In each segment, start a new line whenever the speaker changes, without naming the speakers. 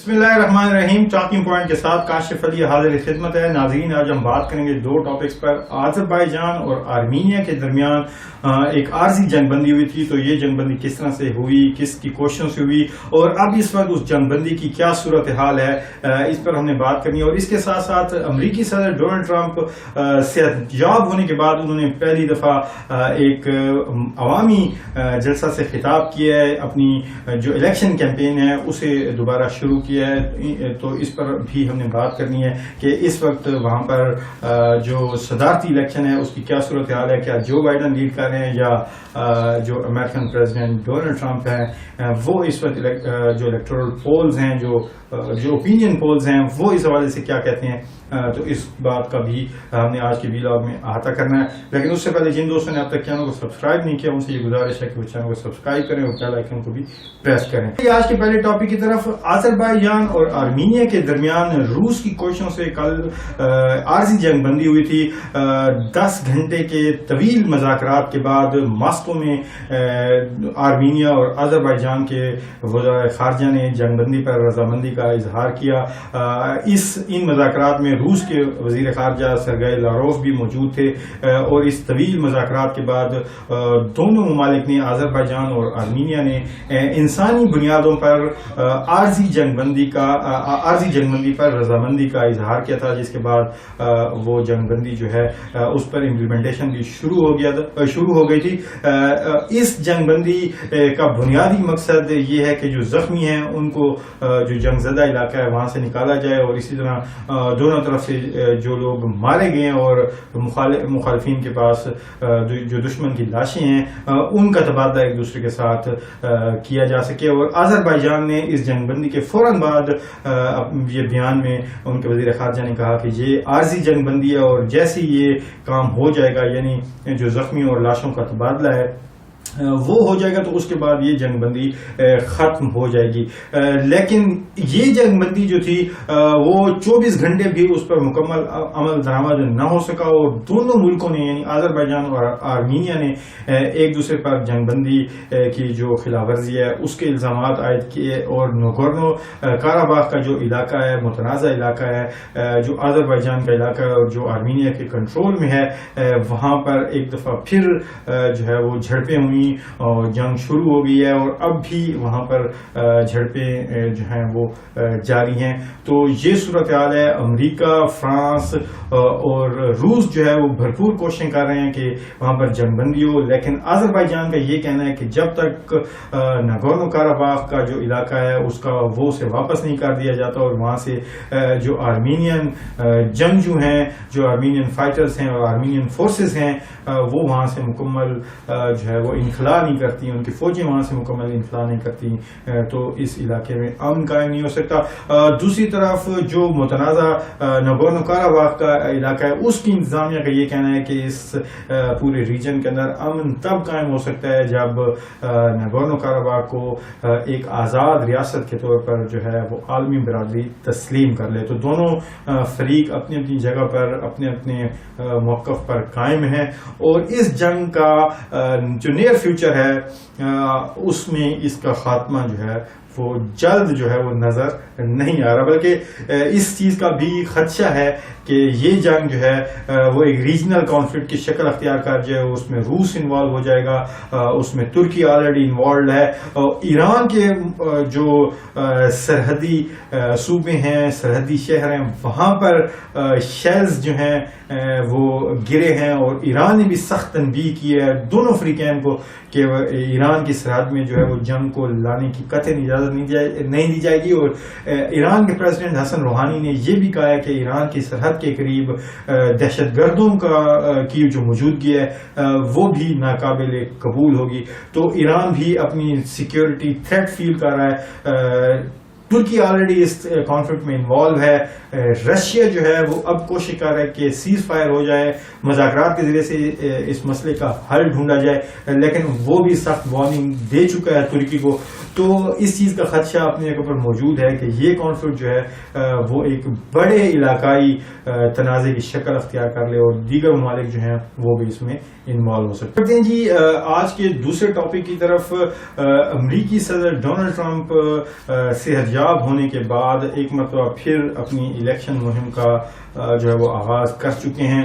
بسم اللہ الرحمن الرحیم. ٹاکنگ پوائنٹ کے ساتھ کاشف علی حاضر خدمت ہے. ناظرین، آج ہم بات کریں گے دو ٹاپکس پر. آذربائیجان اور آرمینیا کے درمیان ایک عارضی جنگ بندی ہوئی تھی، تو یہ جنگ بندی کس طرح سے ہوئی، کس کی کوششوں سے ہوئی، اور اب اس وقت اس جنگ بندی کی کیا صورتحال ہے، اس پر ہم نے بات کرنی ہے. اور اس کے ساتھ ساتھ امریکی صدر ڈونلڈ ٹرمپ صحت یاب ہونے کے بعد انہوں نے پہلی دفعہ ایک عوامی جلسہ سے خطاب کیا ہے، اپنی جو الیکشن کیمپین ہے اسے دوبارہ شروع کیا ہے. تو اس پر بھی ہم نے بات کرنی ہے کہ اس وقت وہاں پر جو صدارتی الیکشن ہے اس کی کیا صورتحال ہے. کیا جو بائیڈن لیڈ کر رہے ہیں یا جو امریکن پریزیڈنٹ ڈونلڈ ٹرمپ ہیں وہ اس وقت جو الیکٹورل پولز ہیں، جو اوپینین پولز ہیں، وہ اس حوالے سے کیا کہتے ہیں. تو اس بات کا بھی ہم نے آج کے ویلاگ میں احاطہ کرنا ہے. لیکن اس سے پہلے جن دوستوں نے اب تک چینل کو سبسکرائب نہیں کیا ان سے یہ گزارش ہے کہ وہ چینل کو سبسکرائب کریں اور بیل آئیکن کو بھی پریس کریں. آج کے پہلے ٹاپک کی طرف. آذربائیجان اور آرمینیا کے درمیان روس کی کوششوں سے کل عارضی جنگ بندی ہوئی تھی. 10 گھنٹے کے طویل مذاکرات کے بعد ماسکو میں آرمینیا اور آذربائیجان کے وزرائے خارجہ نے جنگ بندی پر رضامندی کا اظہار کیا. ان مذاکرات میں روس کے وزیر خارجہ سرگئی لاروف بھی موجود تھے، اور اس طویل مذاکرات کے بعد دونوں ممالک نے، آذربائیجان اور آرمینیا نے، انسانی بنیادوں پر عارضی جنگ بندی پر رضامندی کا اظہار کیا تھا، جس کے بعد وہ جنگ بندی جو ہے اس پر امپلیمنٹیشن بھی شروع ہو گئی تھی. اس جنگ بندی کا بنیادی مقصد یہ ہے کہ جو زخمی ہیں ان کو جو جنگ زدہ علاقہ ہے وہاں سے نکالا جائے، اور اسی طرح دونوں طرف سے جو لوگ مارے گئے ہیں اور مخالفین کے پاس جو دشمن کی لاشیں ہیں ان کا تبادلہ ایک دوسرے کے ساتھ کیا جا سکے. اور آذربائیجان نے اس جنگ بندی کے فوراً بعد یہ بیان میں ان کے وزیر خارجہ نے کہا کہ یہ عارضی جنگ بندی ہے، اور جیسے یہ کام ہو جائے گا، یعنی جو زخمی اور لاشوں کا تبادلہ ہے وہ ہو جائے گا، تو اس کے بعد یہ جنگ بندی ختم ہو جائے گی. لیکن یہ جنگ بندی جو تھی وہ 24 گھنٹے بھی اس پر مکمل عمل درآمد نہ ہو سکا، اور دونوں ملکوں نے یعنی آذربائیجان اور آرمینیا نے ایک دوسرے پر جنگ بندی کی جو خلاف ورزی ہے اس کے الزامات عائد کیے. اور ناگورنو کاراباخ کا جو علاقہ ہے، متنازع علاقہ ہے، جو آذربائیجان کا علاقہ ہے اور جو آرمینیا کے کنٹرول میں ہے، وہاں پر ایک دفعہ پھر جو ہے وہ جھڑپیں ہوئی اور جنگ شروع ہو گئی ہے، اور اب بھی وہاں پر جھڑپیں جو ہیں وہ جاری ہیں. تو یہ صورتحال ہے. امریکا، فرانس اور روس جو ہے وہ بھرپور کوششیں کر رہے ہیں کہ وہاں پر جنگ بندی ہو، لیکن آذربائیجان کا یہ کہنا ہے کہ جب تک ناگورنو کاراباخ کا جو علاقہ ہے اس کا وہ اسے واپس نہیں کر دیا جاتا، اور وہاں سے جو آرمینین جنگجو ہیں، جو آرمینین فائٹرز ہیں اور آرمینین فورسز ہیں، وہ وہاں سے مکمل جو ہے وہ انخلا نہیں کرتی، ان کی فوجیں وہاں سے مکمل انخلا نہیں کرتی، تو اس علاقے میں امن قائم نہیں ہو سکتا. دوسری طرف جو متنازع ناگورنو کاراباخ کا علاقہ ہے اس کی انتظامیہ کا یہ کہنا ہے کہ اس پورے ریجن کے اندر امن تب قائم ہو سکتا ہے جب ناگورنو کاراباخ کو ایک آزاد ریاست کے طور پر جو ہے وہ عالمی برادری تسلیم کر لے. تو دونوں فریق اپنی اپنی جگہ پر اپنے اپنے موقف پر قائم ہیں، اور اس جنگ کا جو نیئر فیوچر ہے اس میں اس کا خاتمہ جو ہے وہ جلد جو ہے وہ نظر نہیں آ رہا، بلکہ اس چیز کا بھی خدشہ ہے کہ یہ جنگ جو ہے وہ ایک ریجنل کانفلکٹ کی شکل اختیار کر جائے. اس میں روس انوالو ہو جائے گا، اس میں ترکی آلریڈی انوالوڈ ہے، ایران کے جو سرحدی صوبے ہیں، سرحدی شہر ہیں، وہاں پر شیلز جو ہیں وہ گرے ہیں، اور ایران نے بھی سخت تنبیہ کی ہے دونوں فریقین کو کہ ایران کی سرحد میں جو ہے وہ جنگ کو لانے کی قطعی اجازت نہیں دی جائے گی. اور ایران کے پریزیڈنٹ حسن روحانی نے یہ بھی کہا ہے کہ ایران کی سرحد کے قریب دہشت گردوں کی جو موجودگی ہے وہ بھی ناقابل قبول ہوگی. تو ایران بھی اپنی سیکیورٹی تھریٹ فیل کر رہا ہے. ترکی آلریڈی اس کانفلکٹ میں انوالو ہے. رشیا جو ہے وہ اب کوشش کر رہا ہے کہ سیز فائر ہو جائے، مذاکرات کے ذریعے سے اس مسئلے کا حل ڈھونڈا جائے، لیکن وہ بھی سخت وارننگ دے چکا ہے ترکی کو. تو اس چیز کا خدشہ اپنے جگہ پر موجود ہے کہ یہ کانفلکٹ جو ہے وہ ایک بڑے علاقائی تنازع کی شکل اختیار کر لے، اور دیگر ممالک جو ہیں وہ بھی اس میں انوالو ہو سکتے ہیں. جی آج کے دوسرے ٹاپک کی طرف. امریکی صدر ڈونلڈ ٹرمپ صحت سیراب ہونے کے بعد ایک مرتبہ پھر اپنی الیکشن مہم کا جو ہے وہ آغاز کر چکے ہیں.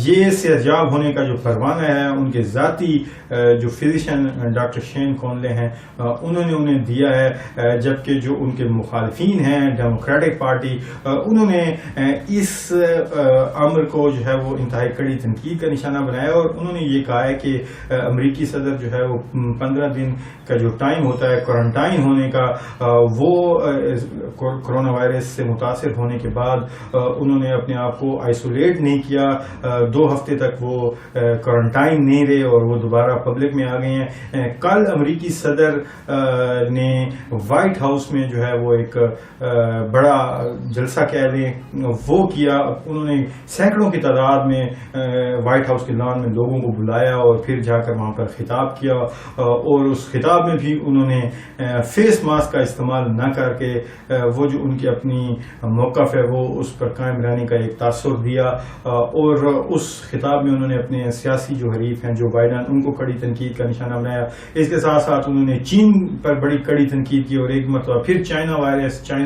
یہ سیراب ہونے کا جو پروانہ ہے ان کے ذاتی جو فزیشین ڈاکٹر شین کونلے ہیں انہوں نے انہیں دیا ہے, جبکہ جو ان کے مخالفین ہیں ڈیموکریٹک پارٹی انہوں نے اس امر کو جو ہے وہ انتہائی کڑی تنقید کا نشانہ بنایا, اور انہوں نے یہ کہا ہے کہ امریکی صدر جو ہے وہ 15 دن کا جو ٹائم ہوتا ہے کوارنٹائن ہونے کا, وہ کرونا وائرس سے متاثر ہونے کے بعد انہوں نے اپنے آپ کو آئسولیٹ نہیں کیا, 2 ہفتے تک وہ کوارنٹائن نہیں رہے اور وہ دوبارہ پبلک میں آ گئے ہیں. کل امریکی صدر نے وائٹ ہاؤس میں جو ہے وہ ایک بڑا جلسہ کہہ لیں وہ کیا. انہوں نے سینکڑوں کی تعداد میں وائٹ ہاؤس کے لان میں لوگوں کو بلایا اور پھر جا کر وہاں پر خطاب کیا, اور اس خطاب میں بھی انہوں نے فیس ماسک کا استعمال نہ کر کے وہ جو ان کی اپنی موقف ہے وہ اس پر قائم رہنے کا ایک تاثر دیا, اور اس خطاب میں انہوں نے اپنے سیاسی جو حریف ہیں جو بائیڈن ان کو کڑی تنقید کا نشانہ بنایا. اس کے ساتھ ساتھ انہوں نے چین پر بڑی کڑی تنقید کی, اور ایک مرتبہ پھر چائنا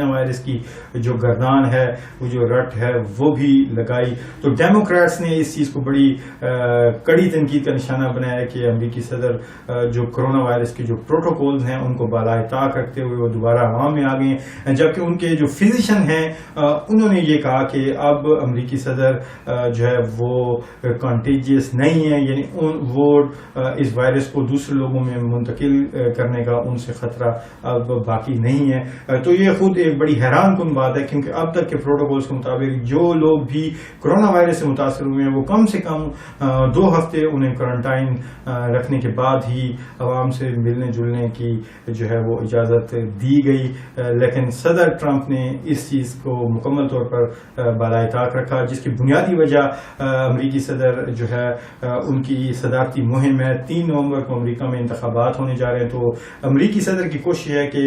وائرس کی جو گردان ہے وہ جو رٹ ہے وہ بھی لگائی. تو ڈیموکریٹس نے اس چیز کو بڑی کڑی تنقید کا نشانہ بنایا کہ امریکی صدر جو کرونا وائرس کے جو پروٹوکولز ہیں ان کو بالائے طاق رکھتے ہوئے وہ دوبارہ عوام میں آ گئے, جبکہ ان کے جو فزیشین ہیں انہوں نے یہ کہا کہ اب امریکی صدر جو ہے وہ کانٹیجیس نہیں ہے, یعنی وہ اس وائرس کو دوسرے لوگوں میں منتقل کرنے کا ان سے خطرہ اب باقی نہیں ہے. تو یہ خود ایک بڑی حیران کن بات ہے, کیونکہ اب تک کے پروٹوکولز کے مطابق جو لوگ بھی کرونا وائرس سے متاثر ہوئے ہیں وہ کم سے کم 2 ہفتے انہیں کوارنٹائن رکھنے کے بعد ہی عوام سے ملنے جلنے کی جو ہے وہ اجازت دی گئی. لیکن صدر ٹرمپ نے اس چیز کو مکمل طور پر بالائے طاق رکھا, جس کی بنیادی وجہ امریکی صدر جو ہے ان کی صدارتی مہم ہے. 3 نومبر کو امریکہ میں انتخابات ہونے جا رہے ہیں, تو امریکی صدر کی کوشش ہے کہ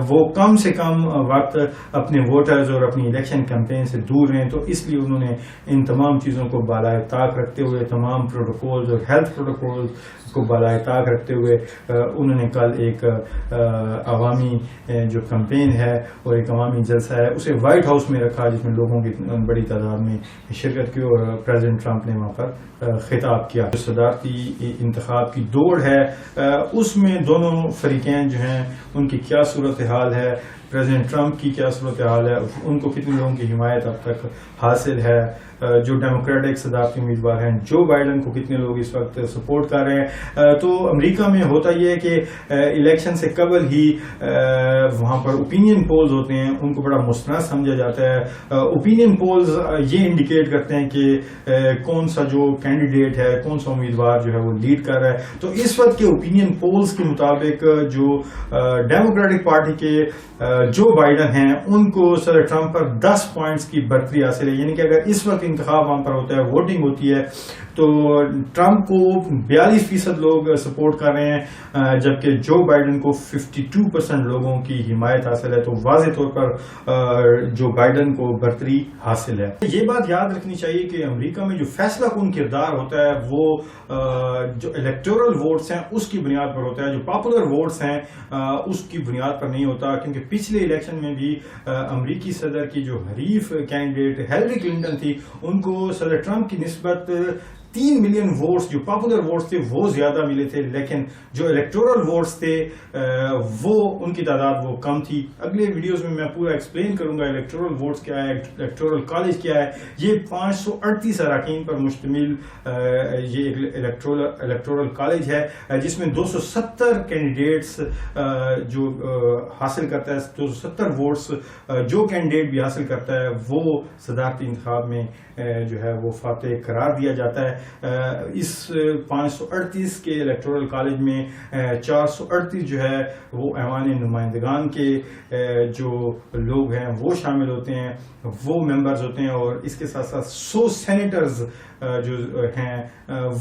وہ کم سے کم وقت اپنے ووٹرز اور اپنی الیکشن کیمپین سے دور رہیں. تو اس لیے انہوں نے ان تمام چیزوں کو بالائے طاق رکھتے ہوئے, تمام پروٹوکولز اور ہیلتھ پروٹوکولز کو بالائے طاق رکھتے ہوئے انہوں نے کل ایک عوامی جو کیمپین ہے اور ایک عوامی جلسہ ہے اسے وائٹ ہاؤس میں رکھا, جس میں لوگوں کی بڑی تعداد میں شرکت کی, اور پریزیڈنٹ ٹرمپ نے وہاں پر خطاب کیا. جو صدارتی انتخاب کی دوڑ ہے اس میں دونوں فریقین جو ہیں ان کی کیا صورتحال ہے, پریزیڈنٹ ٹرمپ کی کیا صورتحال ہے, ان کو کتنے لوگوں کی حمایت اب تک حاصل ہے, جو ڈیموکریٹک صدارتی امیدوار ہیں جو بائیڈن کو کتنے لوگ اس وقت سپورٹ کر رہے ہیں. تو امریکہ میں ہوتا یہ ہے کہ الیکشن سے قبل ہی وہاں پر اوپینین پولز ہوتے ہیں, ان کو بڑا مستند سمجھا جاتا ہے. اوپینین پولز یہ انڈیکیٹ کرتے ہیں کہ کون سا جو کینڈیڈیٹ ہے, کون سا امیدوار جو ہے وہ لیڈ کر رہا ہے. تو اس وقت کے اوپینین پولز کے مطابق جو ڈیموکریٹک پارٹی کے جو بائیڈن ہیں ان کو صدر ٹرمپ پر 10 پوائنٹس کی برتری حاصل ہے, یعنی کہ اگر اس وقت انتخاب وہاں پر ہوتا ہے, ووٹنگ ہوتی ہے, تو ٹرمپ کو 42% لوگ سپورٹ کر رہے ہیں, جبکہ جو بائیڈن کو 52% لوگوں کی حمایت حاصل ہے. تو واضح طور پر جو بائیڈن کو برتری حاصل ہے. یہ بات یاد رکھنی چاہیے کہ امریکہ میں جو فیصلہ کن کردار ہوتا ہے وہ جو الیکٹورل ووٹس ہیں اس کی بنیاد پر ہوتا ہے, جو پاپولر ووٹس ہیں اس کی بنیاد پر نہیں ہوتا. کیونکہ پچھلے الیکشن میں بھی امریکی صدر کی جو حریف کینڈیڈیٹ ہیلری کلنٹن تھی ان کو صدر ٹرمپ کی نسبت 3 ملین ووٹس جو پاپولر ووٹس تھے وہ زیادہ ملے تھے, لیکن جو الیکٹورل ووٹس تھے وہ ان کی تعداد وہ کم تھی. اگلے ویڈیوز میں پورا ایکسپلین کروں گا الیکٹورل ووٹس کیا ہے, الیکٹورل کالج کیا ہے. یہ 538 اراکین پر مشتمل یہ الیکٹورل کالج ہے, جس میں 270 کینڈیڈیٹس جو حاصل کرتا ہے, 270 ووٹس جو کینڈیڈیٹ بھی حاصل کرتا ہے وہ صدارتی انتخاب میں جو ہے وہ فاتح قرار دیا جاتا ہے. اس 538 کے الیکٹورل کالج میں 438 جو ہے وہ ایوان نمائندگان کے جو لوگ ہیں وہ شامل ہوتے ہیں, وہ ممبرز ہوتے ہیں, اور اس کے ساتھ ساتھ 100 سینیٹرز جو ہیں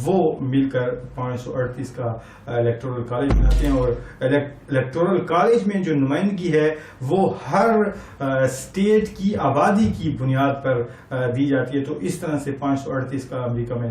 وہ مل کر 538 کا الیکٹورل کالج بناتے ہیں. اور الیکٹورل کالج میں جو نمائندگی ہے وہ ہر اسٹیٹ کی آبادی کی بنیاد پر دی جاتی ہے. تو اس طرح سے 538 کا امریکہ میں